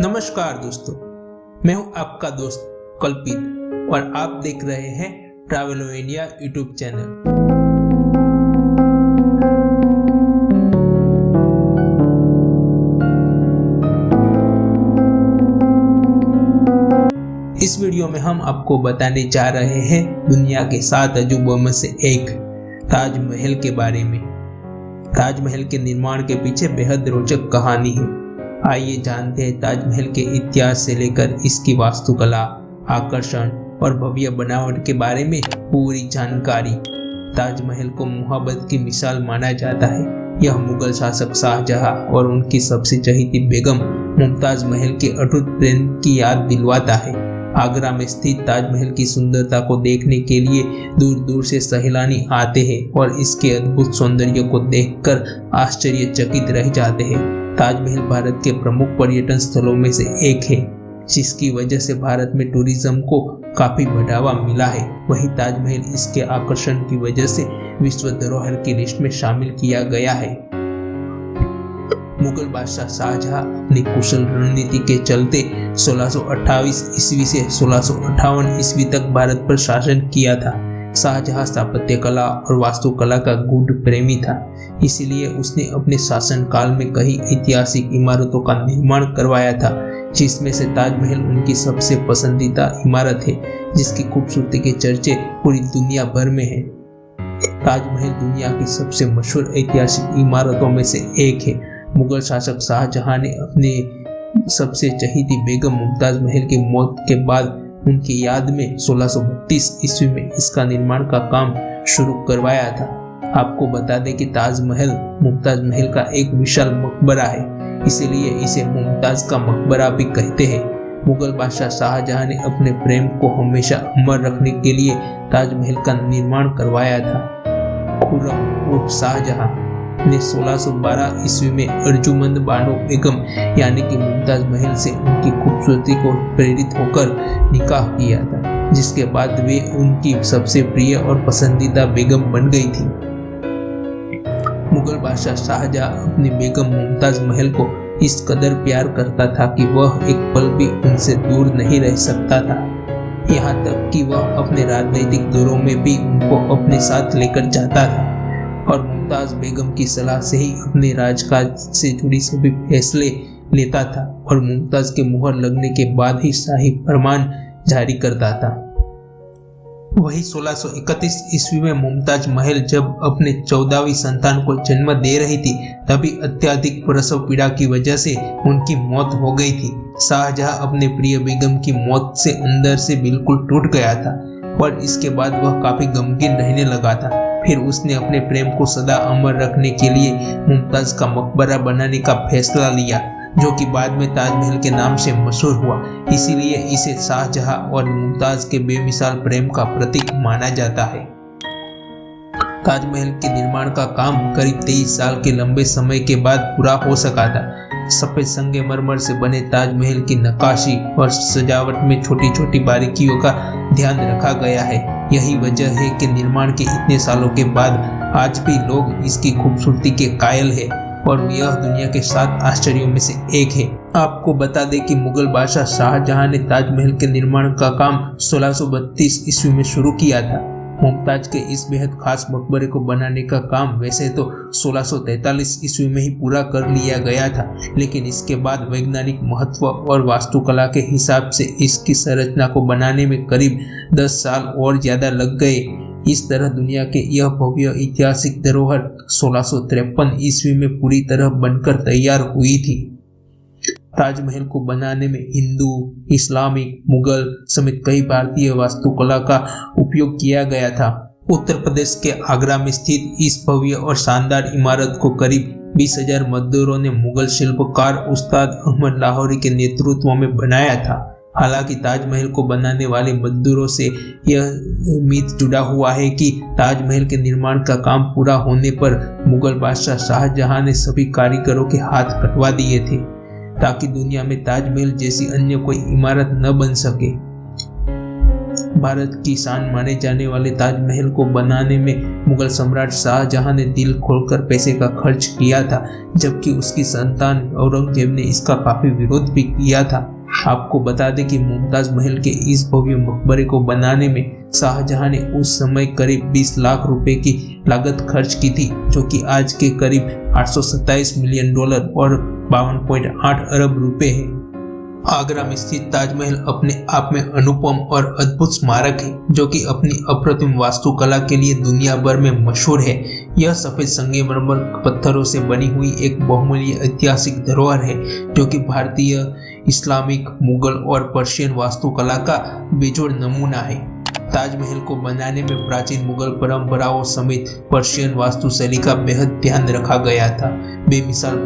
नमस्कार दोस्तों, मैं हूं आपका दोस्त कल्पित और आप देख रहे हैं ट्रैवल इंडिया यूट्यूब चैनल। इस वीडियो में हम आपको बताने जा रहे हैं दुनिया के 7 अजूबों में से एक ताजमहल के बारे में। ताजमहल के निर्माण के पीछे बेहद रोचक कहानी है। आइए जानते हैं ताजमहल के इतिहास से लेकर इसकी वास्तुकला, आकर्षण और भव्य बनावट के बारे में पूरी जानकारी। ताजमहल को मोहब्बत की मिसाल माना जाता है। यह मुगल शासक शाहजहां और उनकी सबसे चहेती बेगम मुमताज महल के अटूट प्रेम की याद दिलवाता है। आगरा में स्थित ताजमहल की सुंदरता को देखने के लिए दूर दूर से सैलानी आते हैं और इसके अद्भुत सौंदर्य को देखकर आश्चर्यचकित रह जाते हैं। ताजमहल भारत के प्रमुख पर्यटन स्थलों में से एक है, जिसकी वजह से भारत में टूरिज्म को काफी बढ़ावा मिला है। वहीं ताजमहल इसके आकर्षण की वजह से विश्व धरोहर की लिस्ट में शामिल किया गया है। मुगल बादशाह शाहजहां अपनी कुशल रणनीति के चलते 1628 ईस्वी से 1658 ईस्वी तक भारत पर शासन किया था। शाहजहां स्थापत्य कला और वास्तुकला का गूढ़ प्रेमी था, इसलिए उसने अपने शासनकाल में कई ऐतिहासिक इमारतों का निर्माण करवाया था, जिसमें से ताजमहल उनकी सबसे पसंदीदा इमारत है, जिसकी खूबसूरती के चर्चे पूरी दुनिया भर में हैं। ताजमहल दुनिया की सबसे मशहूर ऐतिहासिक इमारतों में से एक है। मुगल शासक शाहजहां ने अपने सबसे चहेती बेगम मुमताज महल की मौत के बाद उनकी याद में 1632 ईस्वी में इसका निर्माण का काम शुरू करवाया था। आपको बता दें कि ताजमहल मुमताज महल का एक विशाल मकबरा है, इसीलिए इसे मुमताज का मकबरा भी कहते हैं। मुगल बादशाह शाहजहां ने अपने प्रेम को हमेशा अमर रखने के लिए ताजमहल का निर्माण करवाया था। खुर्रम उर्फ शाहजहां ने 1612 ईस्वी में अर्जुमंद बानो बेगम यानी कि मुमताज महल से उनकी खूबसूरती को प्रेरित होकर निकाह किया था, जिसके बाद वे उनकी सबसे प्रिय और पसंदीदा बेगम बन गई थी। मुगल बादशाह शाहजहां अपनी बेगम मुमताज महल को इस कदर प्यार करता था कि वह एक पल भी उनसे दूर नहीं रह सकता था। यहाँ तक कि वह अपने राजनीतिक दौरों में भी उनको अपने साथ लेकर जाता था और मुमताज बेगम की सलाह से ही अपने राजकाज से जुड़ी सभी फैसले लेता था और मुमताज के मुहर लगने के बाद ही शाही फरमान जारी करता था। वही 1631 ईस्वी में मुमताज महल जब अपने 14वीं संतान को जन्म दे रही थी, तभी अत्यधिक प्रसव पीड़ा की वजह से उनकी मौत हो गई थी। शाहजहां अपने प्रिय बेगम की मौत से अंदर से बिल्कुल टूट गया था और इसके बाद वह काफी गमगीन रहने लगा था। फिर उसने अपने प्रेम को सदा अमर रखने के लिए मुमताज का मकबरा बनाने का फैसला लिया, जो कि बाद में ताजमहल के नाम से मशहूर हुआ। इसीलिए इसे शाहजहां और मुमताज के बेमिसाल प्रेम का प्रतीक माना जाता है। ताजमहल के निर्माण का काम करीब 23 साल के लंबे समय के बाद पूरा हो सका था। सफेद संगमरमर से बने ताजमहल की नक्काशी और सजावट में छोटी छोटी बारीकियों का ध्यान रखा गया है। यही वजह है कि निर्माण के इतने सालों के बाद आज भी लोग इसकी खूबसूरती के कायल हैं और यह दुनिया के 7 आश्चर्यों में से एक है। आपको बता दें कि मुगल बादशाह शाहजहां ने ताजमहल के निर्माण का काम 1632 ईस्वी में शुरू किया था। मुमताज के इस बेहद खास मकबरे को बनाने का काम वैसे तो 1643 ईस्वी में ही पूरा कर लिया गया था, लेकिन इसके बाद वैज्ञानिक महत्व और वास्तुकला के हिसाब से इसकी संरचना को बनाने में करीब 10 साल और ज्यादा लग गए। इस तरह दुनिया के यह भव्य ऐतिहासिक धरोहर 1653 ईस्वी में पूरी तरह बनकर तैयार हुई थी। ताजमहल को बनाने में हिंदू, इस्लामिक, मुगल समेत कई भारतीय वास्तुकला का उपयोग किया गया था। उत्तर प्रदेश के आगरा में स्थित इस भव्य और शानदार इमारत को करीब 20,000 मजदूरों ने मुगल शिल्पकार उस्ताद अहमद लाहौरी के नेतृत्व में बनाया था। हालांकि ताजमहल को बनाने वाले मजदूरों से यह मीत जुड़ा हुआ है कि ताजमहल के निर्माण का काम पूरा होने पर मुगल बादशाह शाहजहां ने सभी कारीगरों के हाथ कटवा दिए थे, ताकि दुनिया में ताजमहल जैसी अन्य कोई इमारत न बन सके। भारत की शान माने जाने वाले ताजमहल को बनाने में मुगल सम्राट शाहजहां ने दिल खोलकर पैसे का खर्च किया था, जबकि उसकी संतान औरंगजेब ने इसका काफी विरोध भी किया था। आपको बता दें कि मुमताज महल के इस भव्य मकबरे को बनाने में शाहजहां ने उस समय करीब 20 लाख रुपए की लागत खर्च की थी, जो कि आज के करीब 827 मिलियन डॉलर और 52.8 अरब रुपए है। आगरा में स्थित ताजमहल अपने आप में अनुपम और अद्भुत स्मारक है, जो कि अपनी अप्रतिम वास्तुकला के लिए दुनिया भर में मशहूर है। यह सफेद संगमरमर पत्थरों से बनी हुई एक बहुमूल्य ऐतिहासिक धरोहर है, जो कि भारतीय, इस्लामिक, मुगल और पर्शियन वास्तुकला का बेजोड़ नमूना है। ताजमहल को बनाने में प्राचीन मुगल परंपराओं समेत पर्शियन वास्तुशैली का बेहद ध्यान रखा गया था। बेमिसाल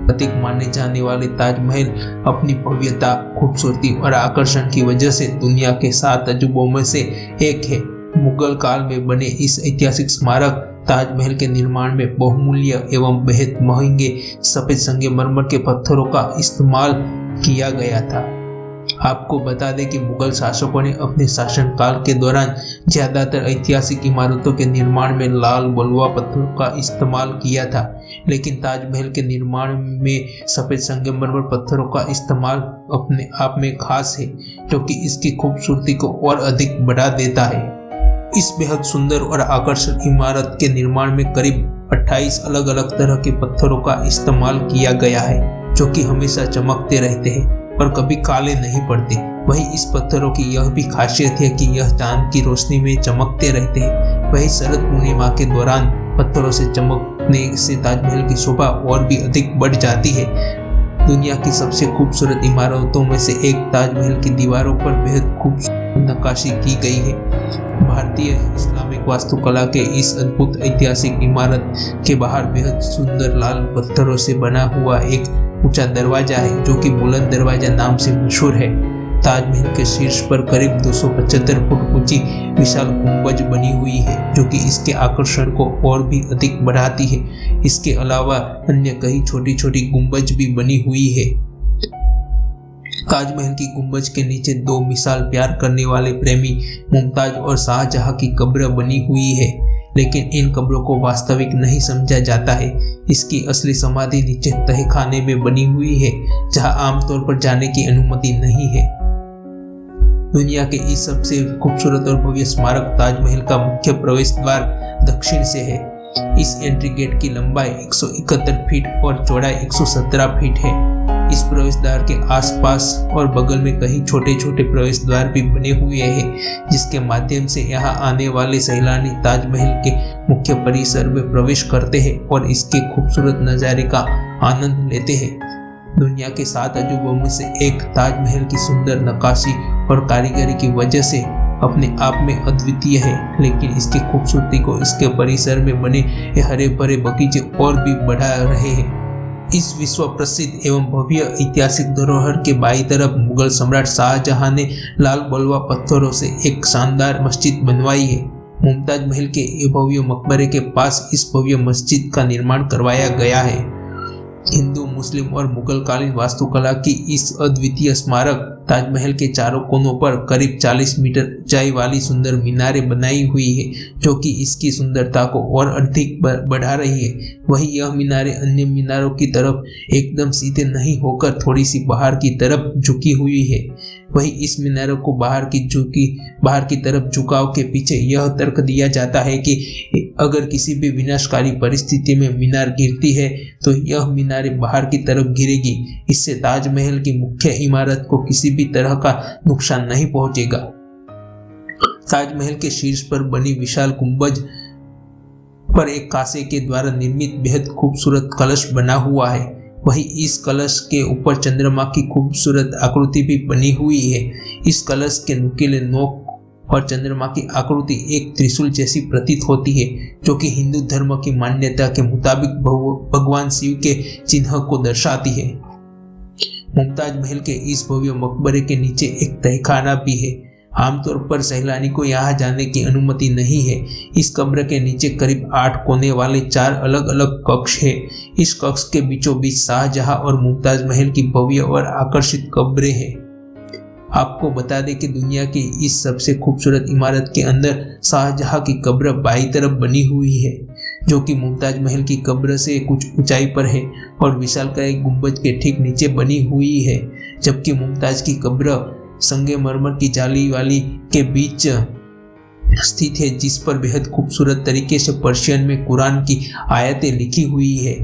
प्रतीक माने जाने वाले ताजमहल अपनी भव्यता, खूबसूरती और आकर्षण की वजह से दुनिया के 7 अजूबों में से एक है। मुगल काल में बने इस ऐतिहासिक स्मारक ताजमहल के निर्माण में बहुमूल्य एवं बेहद महंगे सफेद संगमरमर के पत्थरों का इस्तेमाल किया गया था। आपको बता दें कि मुगल शासकों ने अपने शासनकाल के दौरान ज्यादातर ऐतिहासिक इमारतों के निर्माण में लाल बलुआ पत्थरों का इस्तेमाल किया था, लेकिन ताजमहल के निर्माण में सफेद संगमरमर पत्थरों का इस्तेमाल अपने आप में खास है, जो कि इसकी खूबसूरती को और अधिक बढ़ा देता है। इस बेहद सुंदर और आकर्षक इमारत के निर्माण में करीब 28 अलग अलग तरह के पत्थरों का इस्तेमाल किया गया है, जो कि हमेशा चमकते रहते हैं और कभी काले नहीं पड़ते। वहीं इस पत्थरों की यह भी खासियत है कि यह चांद की रोशनी में चमकते रहते हैं। वहीं शरद पूर्णिमा के दौरान पत्थरों से चमकने से ताजमहल की शोभा और भी अधिक बढ़ जाती है। दुनिया की सबसे खूबसूरत इमारतों में से एक ताजमहल की दीवारों पर बेहद खूबसूरत नक्काशी की गई है। भारतीय इस्लामिक वास्तुकला के इस अद्भुत ऐतिहासिक इमारत के बाहर बेहद सुंदर लाल पत्थरों से बना हुआ एक ऊंचा दरवाजा है, जो कि बुलंद दरवाजा नाम से मशहूर है। ताजमहल के शीर्ष पर करीब 275 फुट ऊंची विशाल गुंबज बनी हुई है, जो कि इसके आकर्षण को और भी अधिक बढ़ाती है। इसके अलावा अन्य कई छोटी छोटी गुंबज भी बनी हुई है। ताजमहल की गुंबज के नीचे 2 मिसाल प्यार करने वाले प्रेमी मुमताज और शाहजहां की कब्र बनी हुई है, लेकिन इन कब्रों को वास्तविक नहीं समझा जाता है। इसकी असली समाधि नीचे तहखाने में बनी हुई है, जहां आमतौर पर जाने की अनुमति नहीं है। दुनिया के इस सबसे खूबसूरत और भव्य स्मारक ताजमहल का मुख्य प्रवेश द्वार दक्षिण से है। इस एंट्री गेट की लंबाई 171 फीट और चौड़ाई 117 फीट है। इस प्रवेश द्वार के आसपास और बगल में कई छोटे छोटे प्रवेश द्वार भी बने हुए हैं, जिसके माध्यम से यहाँ आने वाले सैलानी ताजमहल के मुख्य परिसर में प्रवेश करते हैं और इसके खूबसूरत नज़ारे का आनंद लेते हैं। दुनिया के 7 अजूबों में से एक ताजमहल की सुंदर नक्काशी और कारीगरी की वजह से अपने आप में अद्वितीय है, लेकिन इसकी खूबसूरती को इसके परिसर में बने हरे भरे बगीचे और भी बढ़ा रहे हैं। इस विश्व प्रसिद्ध एवं भव्य ऐतिहासिक धरोहर के बाईं तरफ मुगल सम्राट शाहजहां ने लाल बलुआ पत्थरों से एक शानदार मस्जिद बनवाई है। मुमताज महल के भव्य मकबरे के पास इस भव्य मस्जिद का निर्माण करवाया गया है। हिंदू, मुस्लिम और मुगल कालीन वास्तुकला की इस अद्वितीय स्मारक ताजमहल के चारों कोनों पर करीब 40 मीटर ऊंचाई वाली सुंदर मीनारें बनाई हुई है, जो कि इसकी सुंदरता को और अधिक बढ़ा रही है। वहीं यह मीनारें अन्य मीनारों की तरफ एकदम सीधे नहीं होकर थोड़ी सी बाहर की तरफ झुकी हुई है। वहीं इस मीनारों को बाहर की तरफ झुकाव के पीछे यह तर्क दिया जाता है कि अगर किसी भी विनाशकारी परिस्थिति में मीनार गिरती है तो यह मीनारें बाहर की तरफ गिरेगी। इससे ताजमहल की मुख्य इमारत को किसी भी तरह का नुकसान नहीं पहुंचेगा। ताजमहल के शीर्ष पर बनी विशाल गुंबज पर एक कांसे के द्वारा निर्मित बेहद खूबसूरत कलश बना हुआ है। वहीं इस कलश के ऊपर चंद्रमा की खूबसूरत आकृति भी बनी हुई है। इस कलश के नुकीले नोक और चंद्रमा की आकृति एक त्रिशूल जैसी प्रतीत होती है, जो कि हिंदू धर्म की मान्यता के मुताबिक भगवान शिव के चिन्ह को दर्शाती है। मुमताज महल के इस भव्य मकबरे के नीचे एक तहखाना भी है। आमतौर पर सैलानी को यहाँ जाने की अनुमति नहीं है। इस कब्र के नीचे करीब 8 कोने वाले 4 अलग अलग कक्ष है। इस कक्ष के बीचों बीच शाहजहां और मुमताज महल की भव्य और आकर्षित कब्रें हैं। आपको बता दें कि दुनिया की इस सबसे खूबसूरत इमारत के अंदर शाहजहां की कब्र बाईं तरफ बनी हुई है, जो कि मुमताज महल की कब्र से कुछ ऊंचाई पर है और विशालकाय गुंबज के ठीक नीचे बनी हुई है, जबकि मुमताज की कब्र संगमरमर की जाली वाली के बीच स्थित है, जिस पर बेहद खूबसूरत तरीके से पर्शियन में कुरान की आयतें लिखी हुई है।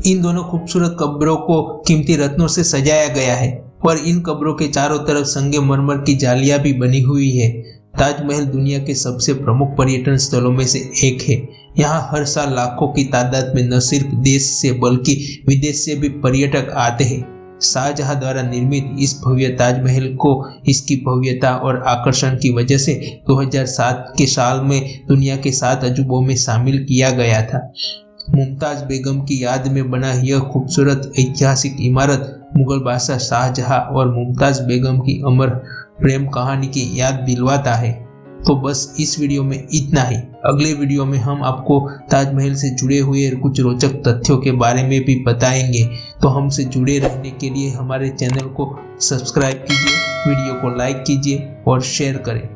इन दोनों खूबसूरत कब्रों को कीमती रत्नों से सजाया गया है और इन कब्रों के चारों तरफ संगमरमर की जालियां भी बनी हुई है। ताजमहल दुनिया के सबसे प्रमुख पर्यटन स्थलों में से एक है। यहाँ हर साल लाखों की तादाद में न सिर्फ देश से बल्कि विदेश से भी पर्यटक आते हैं। शाहजहां द्वारा निर्मित इस भव्य ताजमहल को इसकी भव्यता और आकर्षण की वजह से 2007 के साल में दुनिया के 7 अजूबों में शामिल किया गया था। मुमताज बेगम की याद में बना यह खूबसूरत ऐतिहासिक इमारत मुगल बादशाह शाहजहां और मुमताज बेगम की अमर प्रेम कहानी की याद दिलवाता है। तो बस इस वीडियो में इतना ही। अगले वीडियो में हम आपको ताजमहल से जुड़े हुए कुछ रोचक तथ्यों के बारे में भी बताएंगे। तो हमसे जुड़े रहने के लिए हमारे चैनल को सब्सक्राइब कीजिए, वीडियो को लाइक कीजिए और शेयर करें।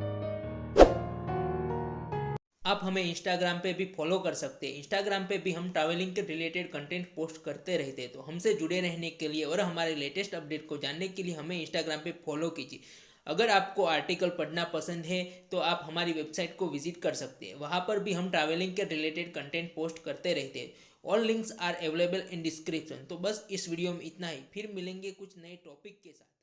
आप हमें इंस्टाग्राम पे भी फॉलो कर सकते हैं। इंस्टाग्राम पे भी हम ट्रैवलिंग के रिलेटेड कंटेंट पोस्ट करते रहते हैं। तो हमसे जुड़े रहने के लिए और हमारे लेटेस्ट अपडेट को जानने के लिए हमें इंस्टाग्राम पे फॉलो कीजिए। अगर आपको आर्टिकल पढ़ना पसंद है तो आप हमारी वेबसाइट को विजिट कर सकते हैं। वहाँ पर भी हम ट्रैवलिंग के रिलेटेड कंटेंट पोस्ट करते रहते हैं। All links are available in description. तो बस इस वीडियो में इतना ही, फिर मिलेंगे कुछ नए टॉपिक के साथ।